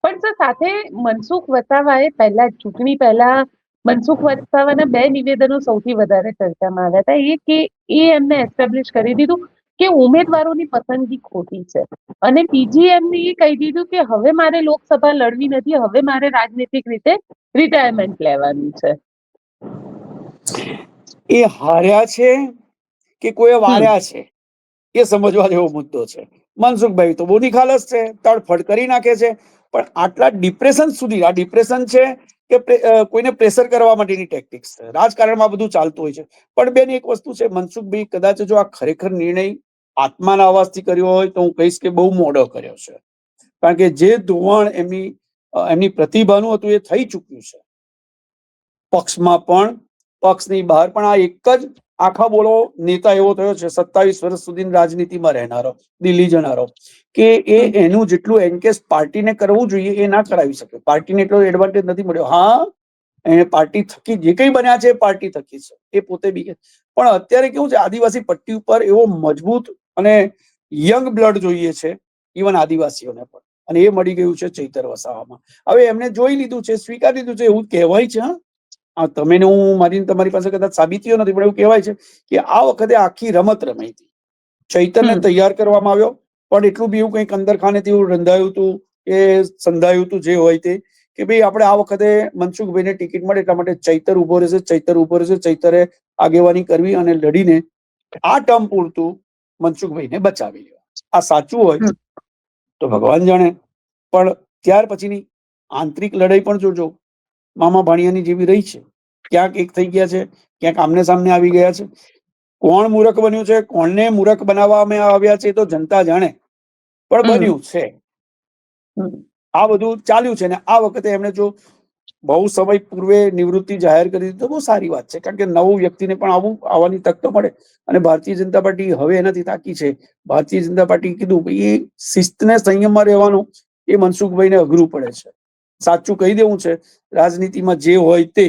પણ સર સાથે મનસુખ વસાવાએ પહેલા ચૂંટણી પહેલા મનસુખ વસાવાના 2 નિવેદનો સૌથી વધારે ચર્ચામાં આવ્યા હતા. એ કે એમને એસ્ટાબ્લિશ કરી દીધું કે ઉમેદવારોની પસંદગી ખોટી છે, અને બીજી એમને એ કહી દીધું કે હવે મારે લોકસભા લડવી નથી, હવે મારે રાજનીતિક રીતે રિટાયરમેન્ટ લેવાનું છે. એ હાર્યા છે કે કોઈ વાર્યા છે એ સમજવા જેવો મુદ્દો છે. મનસુખભાઈ તો બહુ નિખાલસ છે, તડફડ કરી નાખે છે, પણ આટલા ડિપ્રેશન સુધી, આ ડિપ્રેશન છે કે કોઈને પ્રેશર કરવા માટેની ટેક્ટિક્સ છે. રાજકારણમાં બધું ચાલતું હોય છે. પણ બેન એક વસ્તુ છે, મનસુખભાઈ કદાચ જો આ ખરેખર નિર્ણય આત્માના અવાજથી કર્યો હોય તો હું કહીશ કે બહુ મોડો કર્યો છે. કારણ કે જે ધોવાણ એમની પ્રતિભાનું હતું એ થઈ ચૂક્યું છે. પક્ષમાં પણ, પક્ષની બહાર પણ. આ એક જ આખા બોલો નેતા એવો થયો છે 27 વર્ષ સુધી રાજનીતિમાં રહેનારો, દિલ્હી જનારો, કે એનું જેટલું એન્કેસ પાર્ટીને કરવું જોઈએ એ ના કરાવી શકે. પાર્ટીને એટલો એડવાન્ટેજ નથી મળ્યો. હા, એને પાર્ટી થકી જે કઈ બન્યા છે એ પાર્ટી થકી છે, એ પોતે બી. પણ અત્યારે કેવું છે, આદિવાસી પટ્ટી ઉપર એવો મજબૂત અને યંગ બ્લડ જોઈએ છે, ઇવન આદિવાસીઓને પણ, અને એ મળી ગયું છે ચૈતર વસાવામાં. હવે એમને જોઈ લીધું છે, સ્વીકારી લીધું છે. એવું કહેવાય છે, હા, તમે ને હું, મારી તમારી પાસે કદાચ સાબિતીઓ નથી, પણ એવું કહેવાય છે કે આ વખતે આખી રમત રમાઈ હતી. ચૈતરને તૈયાર કરવામાં આવ્યો, પણ એટલું બી એવું કંઈક અંદર ખાનેથી એવું રંધાયું હતું, એ સંધાયું હતું જે હોય તે, કે ભાઈ આપણે આ વખતે મનસુખભાઈને ટિકિટ મળે એટલા માટે ચૈતર ઉભો રહેશે, ચૈતર ઉભો રહેશે, ચૈતરે આગેવાની કરવી અને લડીને આ ટર્મ પૂરતું મનસુખભાઈને બચાવી લેવા. આ સાચું હોય તો ભગવાન જાણે, પણ ત્યાર પછીની આંતરિક લડાઈ પણ જોજો, મામા ભાણિયાની જેવી રહી છે. ક્યાંક એક થઈ ગયા છે, ક્યાંક આમને સામને આવી ગયા છે. કોણ મૂર્ખ બન્યું છે, કોણને મૂર્ખ બનાવવામાં આવ્યા છે તો જનતા જાણે, પણ બન્યું છે. આ બધું ચાલ્યું છે. ને આ વખતે એમણે જો બહુ સમય પૂર્વે નિવૃત્તિ જાહેર કરી દીધી તો બહુ સારી વાત છે, કારણ કે નવું વ્યક્તિને પણ આવવાની તક તો મળે. અને ભારતીય જનતા પાર્ટી હવે એનાથી તાકી છે. ભારતીય જનતા પાર્ટી કીધું એ શિસ્તને સંયમમાં રહેવાનું એ મનસુખભાઈને અઘરું પડે છે. સાચું કહી દેવું છે, રાજનીતિમાં જે હોય તે